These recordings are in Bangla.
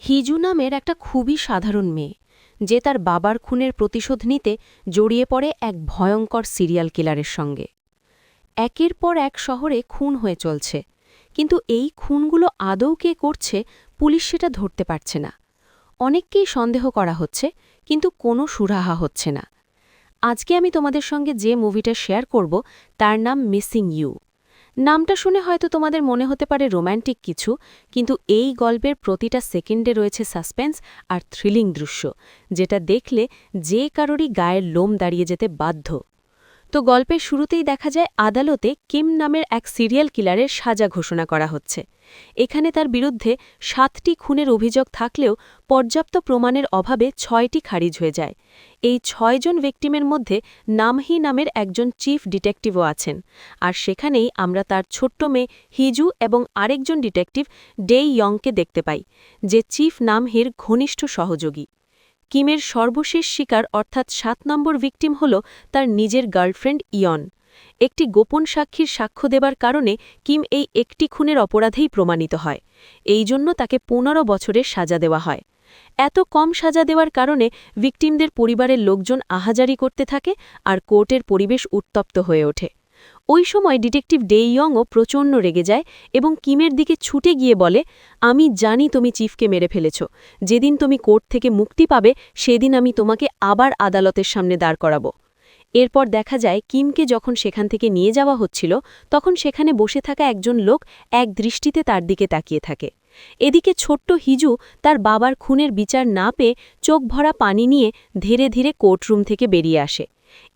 হিজু নামের একটা খুবই সাধারণ মেয়ে যে তার বাবার খুনের প্রতিশোধ নিতে জড়িয়ে পড়ে এক ভয়ঙ্কর সিরিয়াল কিলারের সঙ্গে। একের পর এক শহরে খুন হয়ে চলছে, কিন্তু এই খুনগুলো আদৌ কে করছে পুলিশ সেটা ধরতে পারছে না। অনেককেই সন্দেহ করা হচ্ছে, কিন্তু কোনো সুরাহা হচ্ছে না। আজকে আমি তোমাদের সঙ্গে যে মুভিটা শেয়ার করব তার নাম মিসিং ইউ। নামটা শুনে হয়তো তোমাদের মনে হতে পারে রোম্যান্টিক কিছু, কিন্তু এই গল্পের প্রতিটা সেকেন্ডে রয়েছে সাসপেন্স আর থ্রিলিং দৃশ্য, যেটা দেখলে যে কারোরই গায়ের লোম দাঁড়িয়ে যেতে বাধ্য। তো গল্পের শুরুতেই দেখা যায় আদালতে কিম নামের এক সিরিয়াল কিলারের সাজা ঘোষণা করা হচ্ছে। এখানে তার বিরুদ্ধে ৭টি খুনের অভিযোগ থাকলেও পর্যাপ্ত প্রমাণের অভাবে ৬টি খারিজ হয়ে যায়। এই ৬ জন ভিকটিমের মধ্যে নামহি নামের একজন চিফ ডিটেকটিভও আছেন, আর সেখানেই আমরা তার ছোট্ট মেয়ে হিজু এবং আরেকজন ডিটেকটিভ ডে ইয়ংকে দেখতে পাই, যে চিফ নামহির ঘনিষ্ঠ সহযোগী। কিমের সর্বশেষ শিকার অর্থাৎ ৭ নম্বর ভিকটিম হল তার নিজের গার্লফ্রেন্ড ইয়ন। একটি গোপন সাক্ষীর সাক্ষ্য দেবার কারণে কিম এই একটি খুনের অপরাধেই প্রমাণিত হয়। এই জন্য তাকে ১৫ বছরের সাজা দেওয়া হয়। এত কম সাজা দেওয়ার কারণে ভিকটিমদের পরিবারের লোকজন আহাজারি করতে থাকে, আর কোর্টের পরিবেশ উত্তপ্ত হয়ে ওঠে। ওই সময় ডিটেকটিভ ডে ইয়ংও প্রচণ্ড রেগে যায় এবং কিমের দিকে ছুটে গিয়ে বলে, আমি জানি তুমি চিফকে মেরে ফেলেছ। যেদিন তুমি কোর্ট থেকে মুক্তি পাবে সেদিন আমি তোমাকে আবার আদালতের সামনে দাঁড় করাব। এরপর দেখা যায় কিমকে যখন সেখান থেকে নিয়ে যাওয়া হচ্ছিল, তখন সেখানে বসে থাকা একজন লোক এক দৃষ্টিতে তার দিকে তাকিয়ে থাকে। এদিকে ছোট্ট হিজু তার বাবার খুনের বিচার না পেয়ে চোখ ভরা পানি নিয়ে ধীরে ধীরে কোর্টরুম থেকে বেরিয়ে আসে।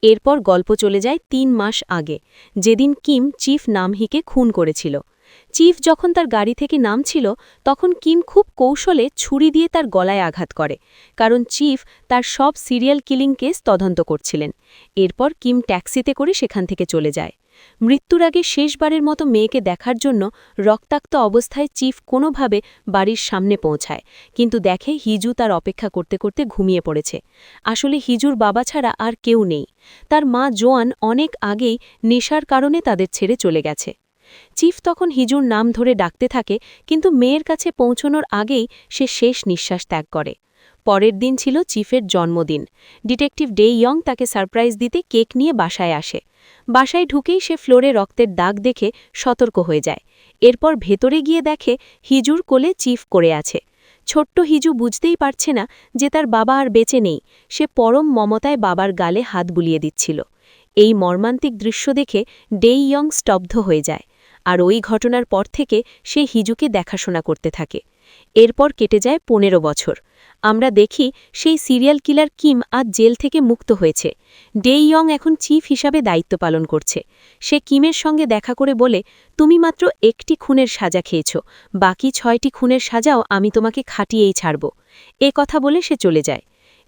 এরপর গল্প চলে যায় ৩ মাস আগে, যেদিন কিম চিফ নামহিকে খুন করেছিল। চিফ যখন তার গাড়ি থেকে নামছিল, তখন কিম খুব কৌশলে ছুরি দিয়ে তার গলায় আঘাত করে, কারণ চিফ তার সব সিরিয়াল কিলিং কেস তদন্ত করছিলেন। এরপর কিম ট্যাক্সিতে করে সেখান থেকে চলে যায়। মৃত্যুর আগে শেষবারের মতো মেয়েকে দেখার জন্য রক্তাক্ত অবস্থায় চিফ কোনোভাবে বাড়ির সামনে পৌঁছায়, কিন্তু দেখে হিজু তার অপেক্ষা করতে করতে ঘুমিয়ে পড়েছে। আসলে হিজুর বাবা ছাড়া আর কেউ নেই। তার মা জোয়ান অনেক আগেই নেশার কারণে তাদের ছেড়ে চলে গেছে। চিফ তখন হিজুর নাম ধরে ডাকতে থাকে, কিন্তু মেয়ের কাছে পৌঁছনোর আগেই সে শেষ নিঃশ্বাস ত্যাগ করে। পরের দিন ছিল চিফের জন্মদিন। ডিটেকটিভ ডে ইয়ং তাকে সারপ্রাইজ দিতে কেক নিয়ে বাসায় আসে। বাসায় ঢুকেই সে ফ্লোরে রক্তের দাগ দেখে সতর্ক হয়ে যায়। এরপর ভেতরে গিয়ে দেখে হিজুর কোলে চিফ করে আছে। ছোট্ট হিজু বুঝতেই পারছে না যে তার বাবা আর বেঁচে নেই। সে পরম মমতায় বাবার গালে হাত বুলিয়ে দিচ্ছিল। এই মর্মান্তিক দৃশ্য দেখে ডে ইয়ং স্তব্ধ হয়ে যায়, আর ওই ঘটনার পর থেকে সে হিজুকে দেখাশোনা করতে থাকে। এরপর কেটে যায় ১৫ বছর। আমরা দেখি সেই সিরিয়াল কিলার কিম আজ জেল থেকে মুক্ত হয়েছে। ডে ইয়ং এখন চিফ হিসাবে দায়িত্ব পালন করছে। সে কিমের সঙ্গে দেখা করে বলে, তুমি মাত্র একটি খুনের সাজা খেয়েছ, বাকি ৬টি খুনের সাজাও আমি তোমাকে খাটিয়েই ছাড়ব। এ কথা বলে সে চলে যায়।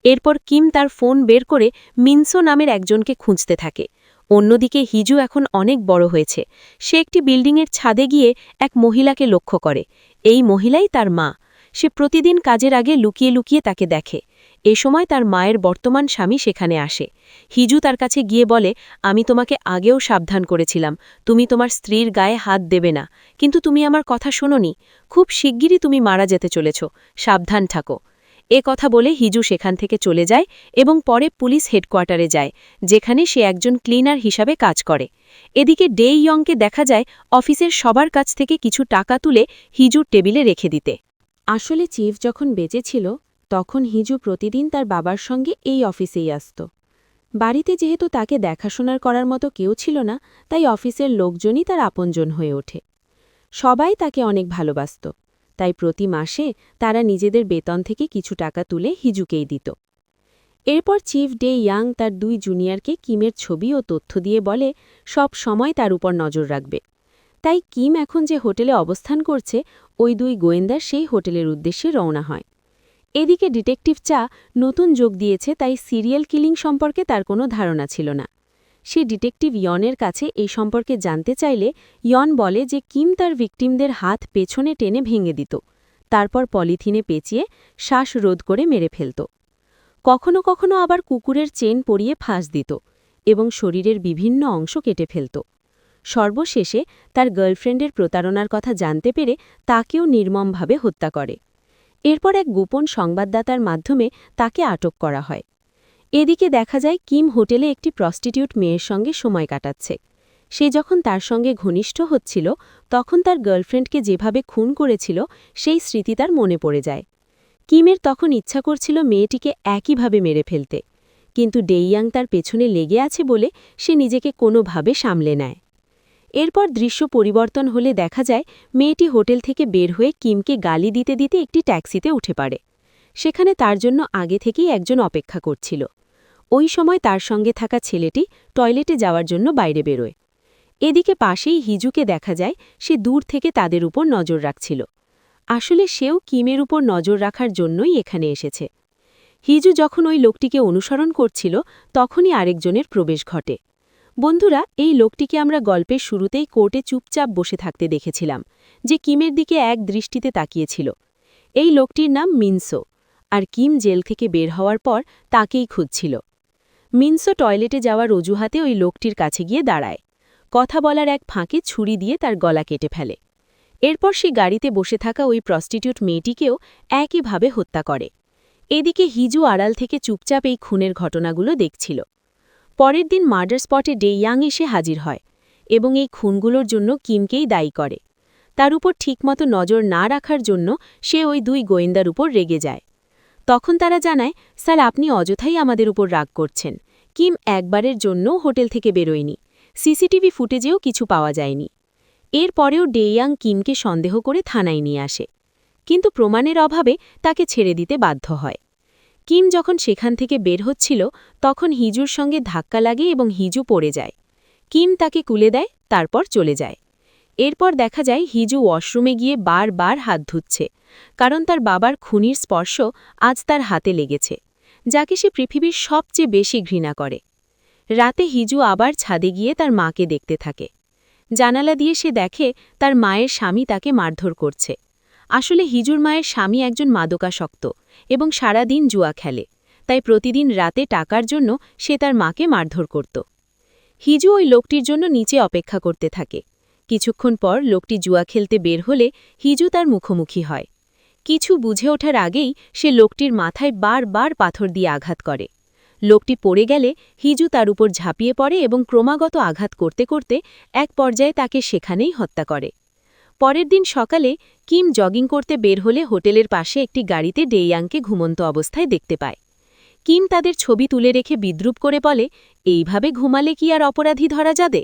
এরপর কিম তার ফোন বের করে মিনসো নামের একজনকে খুঁজতে থাকে। অন্যদিকে হিজু এখন অনেক বড় হয়েছে। সে একটি বিল্ডিংয়ের ছাদে গিয়ে এক মহিলাকে লক্ষ্য করে। এই মহিলাই তার মা। সে প্রতিদিন কাজের আগে লুকিয়ে লুকিয়ে তাকে দেখে। এ সময় তার মায়ের বর্তমান স্বামী সেখানে আসে। হিজু তার কাছে গিয়ে বলে, আমি তোমাকে আগেও সাবধান করেছিলাম, তুমি তোমার স্ত্রীর গায়ে হাত দেবে না, কিন্তু তুমি আমার কথা শোনোনি। খুব শিগগিরই তুমি মারা যেতে চলেছ, সাবধান থাকো। এ কথা বলে হিজু সেখান থেকে চলে যায় এবং পরে পুলিশ হেডকোয়ার্টারে যায়, যেখানে সে একজন ক্লিনার হিসাবে কাজ করে। এদিকে ডে ইয়ংকে দেখা যায় অফিসের সবার কাছ থেকে কিছু টাকা তুলে হিজুর টেবিলে রেখে দিতে। আসলে চিফ যখন বেঁচে ছিল, তখন হিজু প্রতিদিন তার বাবার সঙ্গে এই অফিসেই আসত। বাড়িতে যেহেতু তাকে দেখাশোনার করার মতো কেউ ছিল না, তাই অফিসের লোকজনই তার আপনজন হয়ে ওঠে। সবাই তাকে অনেক ভালোবাসত, তাই প্রতি মাসে তারা নিজেদের বেতন থেকে কিছু টাকা তুলে হিজুকেই দিত। এরপর চিফ ডে ইয়াং তার ২ জুনিয়রকে কিমের ছবি ও তথ্য দিয়ে বলে সব সময় তার উপর নজর রাখবে। তাই কিম এখন যে হোটেলে অবস্থান করছে, ওই ২ গোয়েন্দা সেই হোটেলের উদ্দেশ্যে রওনা হয়। এদিকে ডিটেকটিভ চা নতুন যোগ দিয়েছে, তাই সিরিয়াল কিলিং সম্পর্কে তার কোনো ধারণা ছিল না। সে ডিটেকটিভ ইয়নের কাছে এই সম্পর্কে জানতে চাইলে ইয়ন বলে যে কিম তার ভিকটিমদের হাত পেছনে টেনে ভেঙে দিত, তারপর পলিথিনে পেঁচিয়ে শ্বাসরোধ করে মেরে ফেলত। কখনো কখনো আবার কুকুরের চেন পরিয়ে ফাঁস দিত এবং শরীরের বিভিন্ন অংশ কেটে ফেলত। সর্বশেষে তার গার্লফ্রেন্ডের প্রতারণার কথা জানতে পেরে তাকেও নির্মমভাবে হত্যা করে। এরপর এক গোপন সংবাদদাতার মাধ্যমে তাকে আটক করা হয়। এদিকে দেখা যায় কিম হোটেলে একটি প্রস্টিটিউট মেয়ের সঙ্গে সময় কাটাচ্ছে। সে যখন তার সঙ্গে ঘনিষ্ঠ হচ্ছিল তখন তার গার্লফ্রেন্ডকে যেভাবে খুন করেছিল সেই স্মৃতি তার মনে পড়ে যায়। কিমের তখন ইচ্ছা করছিল মেয়েটিকে একইভাবে মেরে ফেলতে, কিন্তু ডেইয়াং তার পেছনে লেগে আছে বলে সে নিজেকে কোনোভাবে সামলে নেয়। এরপর দৃশ্য পরিবর্তন হলে দেখা যায় মেয়েটি হোটেল থেকে বের হয়ে কিমকে গালি দিতে দিতে একটি ট্যাক্সিতে উঠে পড়ে। সেখানে তার জন্য আগে থেকেই একজন অপেক্ষা করছিল। ওই সময় তার সঙ্গে থাকা ছেলেটি টয়লেটে যাওয়ার জন্য বাইরে বেরোয়। এদিকে পাশেই হিজুকে দেখা যায় সে দূর থেকে তাদের উপর নজর রাখছিল। আসলে সেও কিমের উপর নজর রাখার জন্যই এখানে এসেছে। হিজু যখন ওই লোকটিকে অনুসরণ করছিল তখনই আরেকজনের প্রবেশ ঘটে। বন্ধুরা, এই লোকটিকে আমরা গল্পের শুরুতেই কোর্টে চুপচাপ বসে থাকতে দেখেছিলাম, যে কিমের দিকে এক দৃষ্টিতে তাকিয়েছিল। এই লোকটির নাম মিনসো, আর কিম জেল থেকে বের হওয়ার পর তাকেই খুঁজছিল। মিনসো টয়লেটে যাওয়ার অজুহাতে ওই লোকটির কাছে গিয়ে দাঁড়ায়। কথা বলার এক ফাঁকে ছুরি দিয়ে তার গলা কেটে ফেলে। এরপর সে গাড়িতে বসে থাকা ওই প্রস্টিটিউট মেয়েটিকেও একইভাবে হত্যা করে। এদিকে হিজু আড়াল থেকে চুপচাপ এই খুনের ঘটনাগুলো দেখছিল। পরের দিন মার্ডার স্পটে ডেইয়াং এসে হাজির হয় এবং এই খুনগুলোর জন্য কিমকেই দায়ী করে। তার উপর ঠিকমতো নজর না রাখার জন্য সে ওই দুই গোয়েন্দার উপর রেগে যায়। তখন তারা জানায়, স্যার, আপনি অযথাই আমাদের উপর রাগ করছেন। কিম একবারের জন্য হোটেল থেকে বেরোয়নি, সিসিটিভি ফুটেজেও কিছু পাওয়া যায়নি। এরপরেও ডেইয়াং কিমকে সন্দেহ করে থানায় নিয়ে আসে, কিন্তু প্রমাণের অভাবে তাকে ছেড়ে দিতে বাধ্য হয়। কিম যখন সেখান থেকে বের হচ্ছিল তখন হিজুর সঙ্গে ধাক্কা লাগে এবং হিজু পড়ে যায়। কিম তাকে কুলে দেয়, তারপর চলে যায়। এরপর দেখা যায় হিজু ওয়াশরুমে গিয়ে বারবার হাত ধুচ্ছে, কারণ তার বাবার খুনির স্পর্শ আজ তার হাতে লেগেছে, যাকে সে পৃথিবীর সবচেয়ে বেশি ঘৃণা করে। রাতে হিজু আবার ছাদে গিয়ে তার মাকে দেখতে থাকে। জানালা দিয়ে সে দেখে তার মায়ের স্বামী তাকে মারধর করছে। আসলে হিজুর মায়ের স্বামী একজন মাদকাসক্ত এবং সারা দিন জুয়া খেলে, তাই প্রতিদিন রাতে টাকার জন্য সে তার মাকে মারধর করত। হিজু ওই লোকটির জন্য নিচে অপেক্ষা করতে থাকে। কিছুক্ষণ পর লোকটি জুয়া খেলতে বের হলে হিজু তার মুখোমুখি হয়। কিছু বুঝে ওঠার আগেই সে লোকটির মাথায় বারবার পাথর দিয়ে আঘাত করে। লোকটি পড়ে গেলে হিজু তার উপর ঝাঁপিয়ে পড়ে এবং ক্রমাগত আঘাত করতে করতে এক পর্যায়ে তাকে সেখানেই হত্যা করে। পরের দিন সকালে কিম জগিং করতে বের হলে হোটেলের পাশে একটি গাড়িতে ডেইয়াংকে ঘুমন্ত অবস্থায় দেখতে পায়। কিম তাদের ছবি তুলে রেখে বিদ্রূপ করে বলে, এইভাবে ঘুমালে কি আর অপরাধী ধরা যাবে?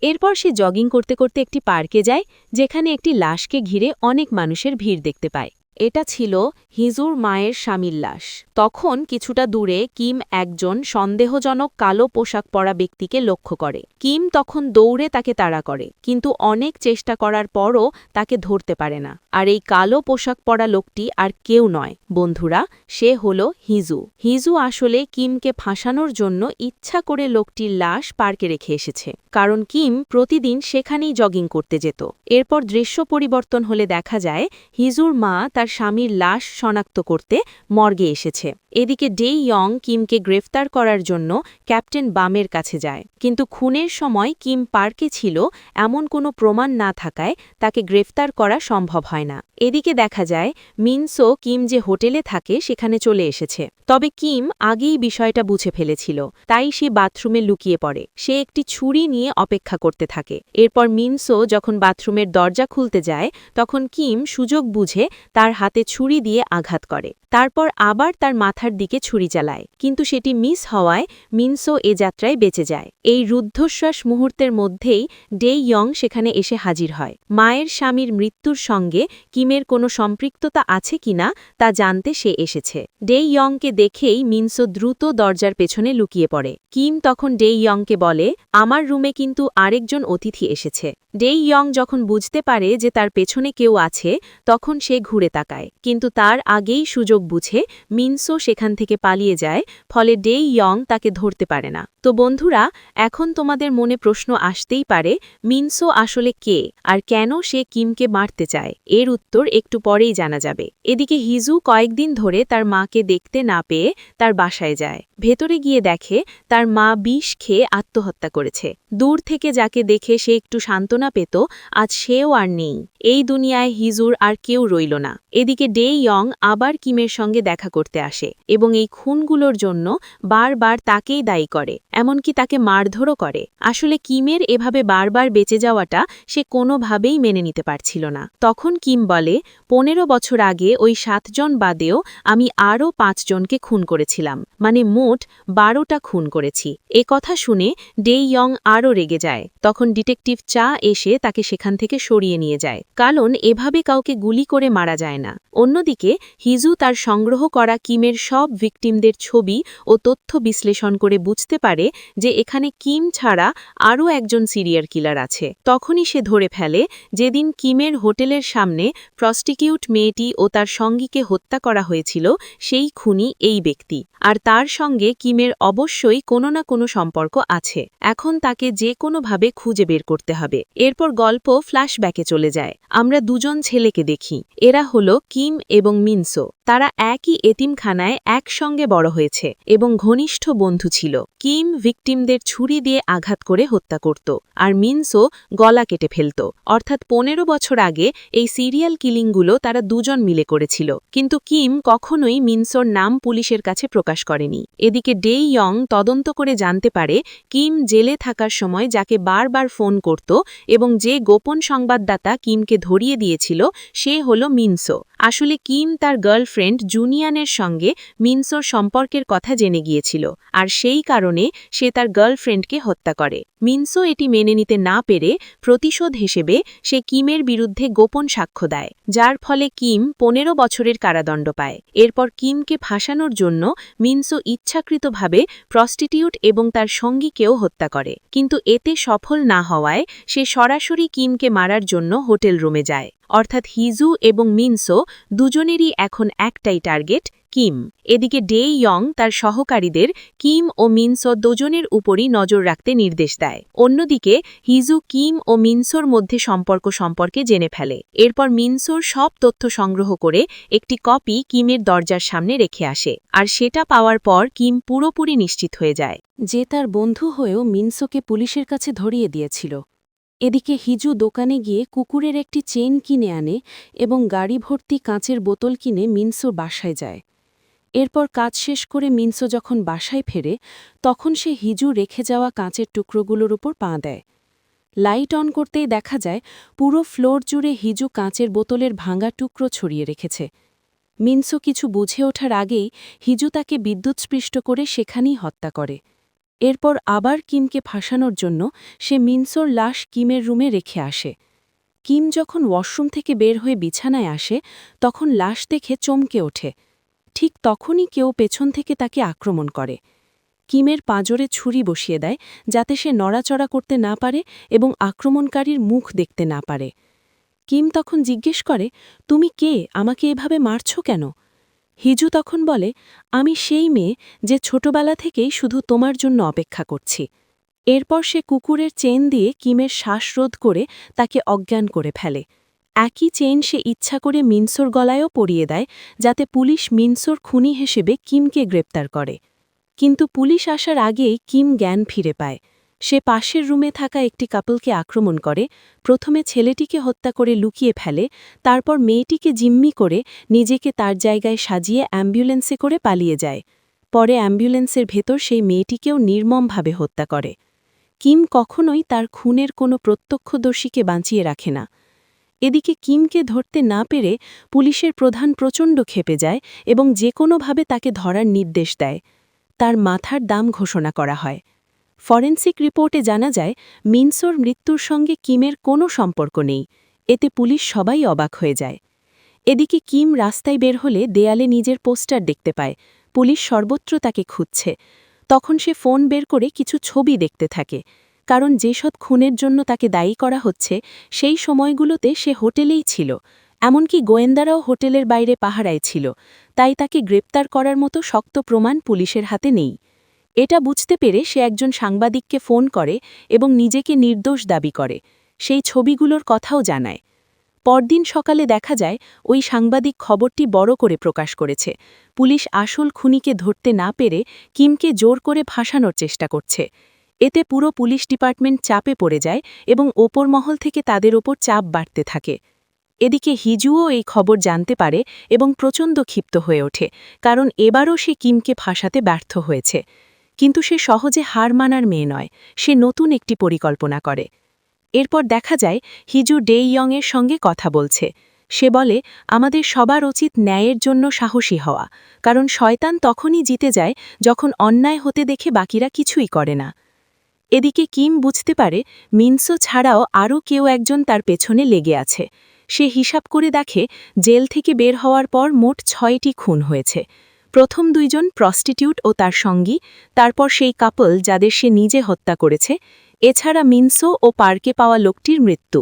এরপর সে জগিং করতে করতে একটি পার্কে যায়, যেখানে একটি লাশকে ঘিরে অনেক মানুষের ভিড় দেখতে পায়। এটা ছিল হিজুর মায়ের স্বামীর লাশ। তখন কিছুটা দূরে কিম একজন সন্দেহজনক কালো পোশাক পরা ব্যক্তিকে লক্ষ্য করে। কিম তখন দৌড়ে তাকে তাড়া করে, কিন্তু অনেক চেষ্টা করার পরও তাকে ধরতে পারে না। আর এই কালো পোশাক পরা লোকটি আর কেউ নয় বন্ধুরা, সে হলো হিজু। হিজু আসলে কিমকে ফাঁসানোর জন্য ইচ্ছা করে লোকটির লাশ পার্কে রেখে এসেছে, কারণ কিম প্রতিদিন সেখানেই জগিং করতে যেত। এরপর দৃশ্য পরিবর্তন হলে দেখা যায় হিজুর মা তার স্বামীর লাশ শনাক্ত করতে মর্গে এসেছে। এদিকে ডেইয়ং কিমকে গ্রেফতার করার জন্য ক্যাপ্টেন বামের কাছে যায়, কিন্তু খুনের সময় কিম পার্কে ছিল এমন কোনো প্রমাণ না থাকায় তাকে গ্রেফতার করা সম্ভব হয় না। এদিকে দেখা যায় মিনসো কিম যে হোটেলে থাকে সেখানে চলে এসেছে, তবে কিম আগেই বিষয়টা বুঝে ফেলেছিল, তাই সে বাথরুমে লুকিয়ে পড়ে। সে একটি ছুরি নিয়ে অপেক্ষা করতে থাকে। এরপর মিনসো যখন বাথরুমের দরজা খুলতে যায় তখন কিম সুযোগ বুঝে তার হাতে ছুরি দিয়ে আঘাত করে। তারপর আবার তার মাথার দিকে ছুরি চালায়, কিন্তু সেটি মিস হওয়ায় মিনসো এ যাত্রায় বেঁচে যায়। এই রুদ্ধশ্বাস মুহূর্তের মধ্যেই ডেইয়ং সেখানে এসে হাজির হয়। মায়ের স্বামীর মৃত্যুর সঙ্গে কিমের কোনো সম্পৃক্ততা আছে কিনা তা জানতে সে এসেছে। ডেইয়ংকে দেখেই মিনসো দ্রুত দরজার পেছনে লুকিয়ে পড়ে। কিম তখন ডেইয়ংকে বলে, আমার রুমে কিন্তু আরেকজন অতিথি এসেছে। ডেইয়ং যখন বুঝতে পারে যে তার পেছনে কেউ আছে তখন সে ঘুরে তাকায়, কিন্তু তার আগেই সুযোগ বুঝে মিনসো সেখান থেকে পালিয়ে যায়, ফলে ডেইয়ং তাকে ধরতে পারে না। তো বন্ধুরা, এখন তোমাদের মনে প্রশ্ন আসতেই পারে, মিনসো আসলে কে আর কেন সে কিমকে মারতে চায়? এর উত্তর একটু পরেই জানা যাবে। এদিকে হিজু কয়েকদিন ধরে তার মাকে দেখতে না পেয়ে তার বাসায় যায়। ভেতরে গিয়ে দেখে তার মা বিষ খেয়ে আত্মহত্যা করেছে। দূর থেকে যাকে দেখে সে একটু সান্ত্বনা পেত, আজ সেও আর নেই। এই দুনিয়ায় হিজুর আর কেউ রইল না। এদিকে ডে ইয়ং আবার কিমের সঙ্গে দেখা করতে আসে এবং এই খুনগুলোর জন্য বারবার তাকেই দায়ী করে, এমনকি তাকে মারধরও করে। আসলে কিমের এভাবে বারবার বেঁচে যাওয়াটা সে কোনোভাবেই মেনে নিতে পারছিল না। তখন কিম বলে, 15 বছর আগে ওই 7 জন বাদেও আমি আরও 5 জনকে খুন করেছিলাম, মানে মোট 12টা খুন করেছি। এ কথা শুনে ডে ইয়ং আরও রেগে যায়। তখন ডিটেকটিভ চা এসে তাকে সেখান থেকে সরিয়ে নিয়ে যায়, কারণ এভাবে কাউকে গুলি করে মারা যায় না। অন্যদিকে হিজু তার সংগ্রহ করা কিমের সব ভিকটিমদের ছবি ও তথ্য বিশ্লেষণ করে বুঝতে পারে যে এখানে কিম ছাড়া আরও একজন সিরিয়াল কিলার আছে। তখনই সে ধরে ফেলে, যেদিন কিমের হোটেলের সামনে প্রস্টিকিউট মেয়েটি ও তার সঙ্গীকে হত্যা করা হয়েছিল সেই খুনি এই ব্যক্তি, আর তার সঙ্গে কিমের অবশ্যই কোনো না কোনো সম্পর্ক আছে। এখন তাকে যে কোনোভাবে খুঁজে বের করতে হবে। এরপর গল্প ফ্ল্যাশব্যাকে চলে যায়। আমরা দুজন ছেলেকে দেখি। এরা হলো কিম এবং মিনসো। তারা একই এতিমখানায় একসঙ্গে বড় হয়েছে এবং ঘনিষ্ঠ বন্ধু ছিল। কিম ভিকটিমদের ছুরি দিয়ে আঘাত করে হত্যা করত, আর মিনসো গলা কেটে ফেলত। অর্থাৎ 15 বছর আগে এই সিরিয়াল কিলিংগুলো তারা দুজন মিলে করেছিল। কিন্তু কিম কখনোই মিনসোর নাম পুলিশের কাছে প্রকাশ করেনি। এদিকে ডে ইয়ং তদন্ত করে জানতে পারে, কিম জেলে থাকার সময় যাকে বারবার ফোন করত এবং যে গোপন সংবাদদাতা কিমকে ধরিয়ে দিয়েছিল সে হলো মিনসো। আসলে কিম তার গার্লফ্রেন্ড জুনিয়ানের সঙ্গে মিনসোর সম্পর্কের কথা জেনে গিয়েছিল, আর সেই কারণে সে তার গার্লফ্রেন্ডকে হত্যা করে। মিনসো এটি মেনে নিতে না পেরে প্রতিশোধ হিসেবে সে কিমের বিরুদ্ধে গোপন সাক্ষ্য দেয়, যার ফলে কিম 15 বছরের কারাদণ্ড পায়। এরপর কিমকে ফাঁসানোর জন্য মিনসো ইচ্ছাকৃতভাবে প্রস্টিটিউট এবং তার সঙ্গীকেও হত্যা করে, কিন্তু এতে সফল না হওয়ায় সে সরাসরি কিমকে মারার জন্য হোটেল রুমে যায়। অর্থাৎ হিজু এবং মিনসো দুজনেরই এখন একটাই টার্গেট, কিম। এদিকে ডে ইয়ং তার সহকারীদের কিম ও মিনসো দুজনের উপরই নজর রাখতে নির্দেশ দেয়। অন্যদিকে হিজু কিম ও মিনসোর মধ্যে সম্পর্ক সম্পর্কে জেনে ফেলে। এরপর মিনসোর সব তথ্য সংগ্রহ করে একটি কপি কিমের দরজার সামনে রেখে আসে, আর সেটা পাওয়ার পর কিম পুরোপুরি নিশ্চিত হয়ে যায় যে তার বন্ধু হয়েও মিনসোকে পুলিশের কাছে ধরিয়ে দিয়েছিল। এদিকে হিজু দোকানে গিয়ে কুকুরের একটি চেইন কিনে আনে এবং গাড়ি ভর্তি কাঁচের বোতল কিনে মিনসোর বাসায় যায়। এরপর কাজ শেষ করে মিনসো যখন বাসায় ফেরে, তখন সে হিজু রেখে যাওয়া কাঁচের টুকরোগুলোর উপর পা দেয়। লাইট অন করতেই দেখা যায় পুরো ফ্লোর জুড়ে হিজু কাঁচের বোতলের ভাঙা টুকরো ছড়িয়ে রেখেছে। মিনসো কিছু বুঝে ওঠার আগেই হিজু তাকে বিদ্যুৎস্পৃষ্ট করে সেখানেই হত্যা করে। এরপর আবার কিমকে ফাঁসানোর জন্য সে মিনসোর লাশ কিমের রুমে রেখে আসে। কিম যখন ওয়াশরুম থেকে বের হয়ে বিছানায় আসে, তখন লাশ দেখে চমকে ওঠে। ঠিক তখনই কেউ পেছন থেকে তাকে আক্রমণ করে। কিমের পাঁজরে ছুরি বসিয়ে দেয়, যাতে সে নড়াচড়া করতে না পারে এবং আক্রমণকারীর মুখ দেখতে না পারে। কিম তখন জিজ্ঞেস করে, তুমি কে, আমাকে এভাবে মারছ কেন? হিজু তখন বলে, আমি সেই মেয়ে যে ছোটবেলা থেকেই শুধু তোমার জন্য অপেক্ষা করছি। এরপর সে কুকুরের চেন দিয়ে কিমের শ্বাসরোধ করে তাকে অজ্ঞান করে ফেলে। একই চেন সে ইচ্ছা করে মিনসোর গলায়ও পরিয়ে দেয়, যাতে পুলিশ মিনসোর খুনি হিসেবে কিমকে গ্রেপ্তার করে। কিন্তু পুলিশ আসার আগেই কিম জ্ঞান ফিরে পায়। সে পাশের রুমে থাকা একটি কাপলকে আক্রমণ করে, প্রথমে ছেলেটিকে হত্যা করে লুকিয়ে ফেলে, তারপর মেয়েটিকে জিম্মি করে নিজেকে তার জায়গায় সাজিয়ে অ্যাম্বুলেন্সে করে পালিয়ে যায়। পরে অ্যাম্বুলেন্সের ভেতর সেই মেয়েটিকেও নির্মমভাবে হত্যা করে। কিম কখনোই তার খুনের কোনো প্রত্যক্ষদর্শীকে বাঁচিয়ে রাখে না। এদিকে কিমকে ধরতে না পেরে পুলিশের প্রধান প্রচণ্ড ক্ষেপে যায় এবং যে কোনোভাবে তাকে ধরার নির্দেশ দেয়। তার মাথার দাম ঘোষণা করা হয়। ফরেনসিক রিপোর্টে জানা যায় মিনসোর মৃত্যুর সঙ্গে কিমের কোনো সম্পর্ক নেই। এতে পুলিশ সবাই অবাক হয়ে যায়। এদিকে কিম রাস্তায় বের হলে দেয়ালে নিজের পোস্টার দেখতে পায়। পুলিশ সর্বত্র তাকে খুঁজছে। তখন সে ফোন বের করে কিছু ছবি দেখতে থাকে, কারণ যেসব খুনের জন্য তাকে দায়ী করা হচ্ছে সেই সময়গুলোতে সে হোটেলেই ছিল। এমনকি গোয়েন্দারাও হোটেলের বাইরে পাহারায় ছিল, তাই তাকে গ্রেপ্তার করার মতো শক্ত প্রমাণ পুলিশের হাতে নেই। এটা বুঝতে পেরে সে একজন সাংবাদিককে ফোন করে এবং নিজেকে নির্দোষ দাবি করে। সেই ছবিগুলোর কথাও জানায়। পরদিন সকালে দেখা যায় ওই সাংবাদিক খবরটি বড় করে প্রকাশ করেছে। পুলিশ আসল খুনিকে ধরতে না পেরে কিমকে জোর করে ফাঁসানোর চেষ্টা করছে। এতে পুরো পুলিশ ডিপার্টমেন্ট চাপে পড়ে যায় এবং ওপর মহল থেকে তাদের ওপর চাপ বাড়তে থাকে। এদিকে হিজুও এই খবর জানতে পারে এবং প্রচণ্ড ক্ষিপ্ত হয়ে ওঠে, কারণ এবারও সে কিমকে ফাঁসাতে ব্যর্থ হয়েছে। কিন্তু সে সহজে হার মানার মেয়ে নয়, সে নতুন একটি পরিকল্পনা করে। এরপর দেখা যায় হিজু ডে ইয়ংয়ের সঙ্গে কথা বলছে। সে বলে, আমাদের সবার উচিত ন্যায়ের জন্য সাহসী হওয়া, কারণ শয়তান তখনই জিতে যায় যখন অন্যায় হতে দেখে বাকিরা কিছুই করে না। এদিকে কিম বুঝতে পারে মিনসো ছাড়াও আরও কেউ একজন তার পেছনে লেগে আছে। সে হিসাব করে দেখে জেল থেকে বের হওয়ার পর মোট ৬টি খুন হয়েছে। প্রথম ২ জন প্রস্টিটিউট ও তার সঙ্গী, তারপর সেই কাপল যাদের সে নিজে হত্যা করেছে, এছাড়া মিনসো ও পার্কে পাওয়া লোকটির মৃত্যু।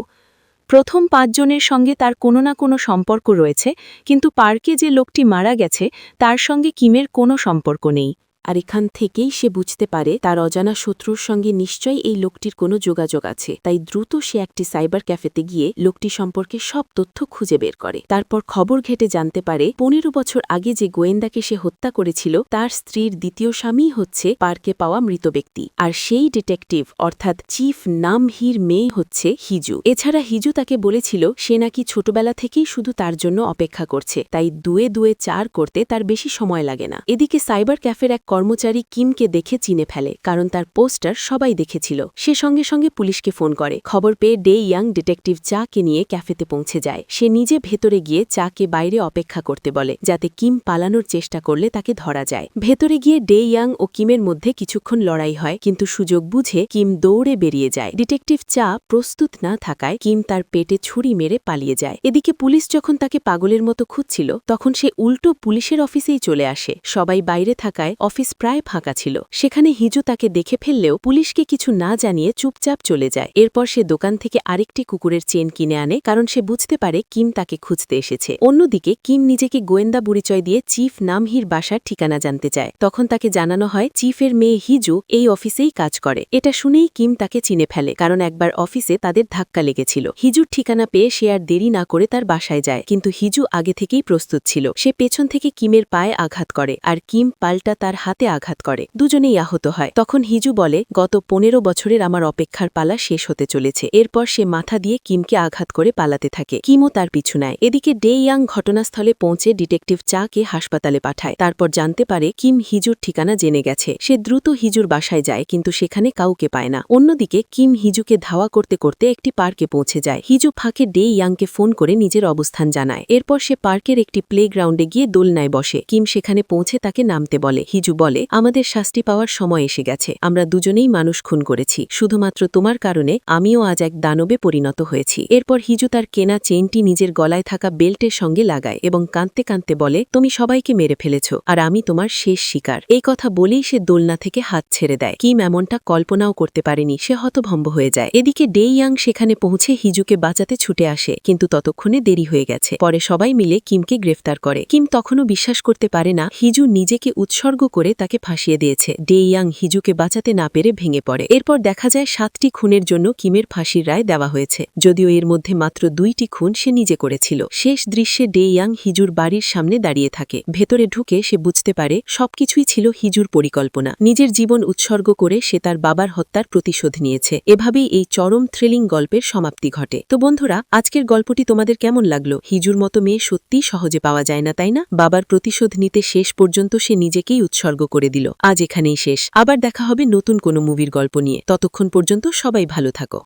প্রথম ৫ জনের সঙ্গে তার কোনো না কোনো সম্পর্ক রয়েছে, কিন্তু পার্কে যে লোকটি মারা গেছে তার সঙ্গে কিমের কোনো সম্পর্ক নেই। আর এখান থেকেই সে বুঝতে পারে তার অজানা শত্রুর সঙ্গে নিশ্চয়ই এই লোকটির কোনো যোগাযোগ আছে। তাই দ্রুত সে একটি সাইবার ক্যাফেতে গিয়ে লোকটি সম্পর্কে সব তথ্য খুঁজে বের করে। তারপর খবর ঘেটে জানতে পারে ১৫ বছর আগে যে গোয়েন্দাকে সে হত্যা করেছিল তার স্ত্রীর দ্বিতীয় স্বামী হচ্ছে পার্কে পাওয়া মৃত ব্যক্তি, আর সেই ডিটেকটিভ অর্থাৎ চিফ নামহির মেয়ে হচ্ছে হিজু। এছাড়া হিজু তাকে বলেছিল সে নাকি ছোটবেলা থেকেই শুধু তার জন্য অপেক্ষা করছে, তাই ২-২ ৪ করতে তার বেশি সময় লাগে না। এদিকে সাইবার ক্যাফের এক কর্মচারী কিমকে দেখে চিনে ফেলে, কারণ তার পোস্টার সবাই দেখেছিল। সে সঙ্গে সঙ্গে পুলিশকে ফোন করে। খবর পেয়ে ডে ইয়াং ডিটেকটিভ চাকে নিয়ে ক্যাফেতে পৌঁছে যায়। সে নিজে ভেতরে গিয়ে চাকে বাইরে অপেক্ষা করতে বলে, যাতে কিম পালানোর চেষ্টা করলে তাকে ধরা যায়। ভেতরে গিয়ে ডে ইয়াং ও কিমের মধ্যে কিছুক্ষণ লড়াই হয়, কিন্তু সুযোগ বুঝে কিম দৌড়ে বেরিয়ে যায়। ডিটেকটিভ চা প্রস্তুত না থাকায় কিম তার পেটে ছুরি মেরে পালিয়ে যায়। এদিকে পুলিশ যখন তাকে পাগলের মতো খুঁজছিল, তখন সে উল্টো পুলিশের অফিসেই চলে আসে। সবাই বাইরে থাকায় অফিস প্রায় ফাঁকা ছিল। সেখানে হিজু তাকে দেখে ফেললেও পুলিশকে কিছু না জানিয়ে চুপচাপ চলে যায়। এরপর সে দোকান থেকে আরেকটি কুকুরের চেন কিনে আনে, কারণ সে বুঝতে পারে কিম তাকে খুঁজতে এসেছে। অন্যদিকে কিম নিজেকে গোয়েন্দা পরিচয় দিয়ে চিফ নামহির বাসার ঠিকানা জানতে চায়। তখন তাকে জানানো হয় চিফের মেয়ে হিজু এই অফিসেই কাজ করে। এটা শুনেই কিম তাকে চিনে ফেলে, কারণ একবার অফিসে তাদের ধাক্কা লেগেছিল। হিজুর ঠিকানা পেয়ে সে আর দেরি না করে তার বাসায় যায়, কিন্তু হিজু আগে থেকেই প্রস্তুত ছিল। সে পেছন থেকে কিমের পায়ে আঘাত করে, আর কিম পাল্টা তার হাতে আঘাত করে। দুজনেই আহত হয়। তখন হিজু বলে, গত ১৫ বছরের আমার অপেক্ষার পালা শেষ হতে চলেছে। এরপর সে মাথা দিয়ে কিমকে আঘাত করে পালাতে থাকে। কিমও তার পিছু নেয়। এদিকে ডে ইয়াং ঘটনাস্থলে পৌঁছে ডিটেকটিভ চাকে হাসপাতালে পাঠায়। তারপর জানতে পারে কিম হিজুর ঠিকানা জেনে গেছে। সে দ্রুত হিজুর বাসায় যায়, কিন্তু সেখানে কাউকে পায় না। অন্যদিকে কিম হিজুকে ধাওয়া করতে করতে একটি পার্কে পৌঁছে যায়। হিজু ফাঁকে ডে ইয়াংকে ফোন করে নিজের অবস্থান জানায়। এরপর সে পার্কের একটি প্লেগ্রাউন্ডে গিয়ে দোলনায় বসে। কিম সেখানে পৌঁছে তাকে নামতে বলে। হিজু বলে, আমাদের শাস্তি পাওয়ার সময় এসে গেছে। আমরা দুজনেই মানুষ খুন করেছি। শুধুমাত্র তোমার কারণে আমিও আজ এক দানবে পরিণত হয়েছি। এরপর হিজু তার কেনা চেইনটি নিজের গলায় থাকা বেল্টের সঙ্গে লাগায় এবং কাঁদতে কাঁদতে বলে, তুমি সবাইকে মেরে ফেলেছ, আর আমি তোমার শেষ শিকার। এই কথা বলেই সে দোলনা থেকে হাত ছেড়ে দেয়। কিম এমনটা কল্পনাও করতে পারেনি। সে হতভম্ব হয়ে যায়। এদিকে ডে ইয়াং সেখানে পৌঁছে হিজুকে বাঁচাতে ছুটে আসে, কিন্তু ততক্ষণে দেরি হয়ে গেছে। পরে সবাই মিলে কিমকে গ্রেফতার করে। কিম তখনও বিশ্বাস করতে পারে না হিজু নিজেকে উৎসর্গ করে তাকে ফাঁসিয়ে দিয়েছে। ডে ইয়াং হিজুকে বাঁচাতে না পেরে ভেঙে পড়ে। এরপর দেখা যায় 7টি খুনের জন্য কিমের ফাঁসির রায় দেওয়া হয়েছে, যদিও এর মধ্যে মাত্র 2টি খুন সে নিজে করেছিল। শেষ দৃশ্যে ডে ইয়াং হিজুর বাড়ির সামনে দাঁড়িয়ে থাকে। ভেতরে ঢুকে সে বুঝতে পারে সবকিছুই ছিল হিজুর পরিকল্পনা। নিজের জীবন উৎসর্গ করে সে তার বাবার হত্যার প্রতিশোধ নিয়েছে। এভাবেই এই চরম থ্রিলিং গল্পের সমাপ্তি ঘটে। তো বন্ধুরা, আজকের গল্পটি তোমাদের কেমন লাগলো? হিজুর মতো মেয়ে সত্যিই সহজে পাওয়া যায় না, তাই না? বাবার প্রতিশোধ নিতে শেষ পর্যন্ত সে নিজেকেই উৎসর্গ করে দিল। আজ এখানেই শেষ। আবার দেখা হবে নতুন কোনো মুভির গল্প নিয়ে। ততক্ষণ পর্যন্ত সবাই ভালো থাকো।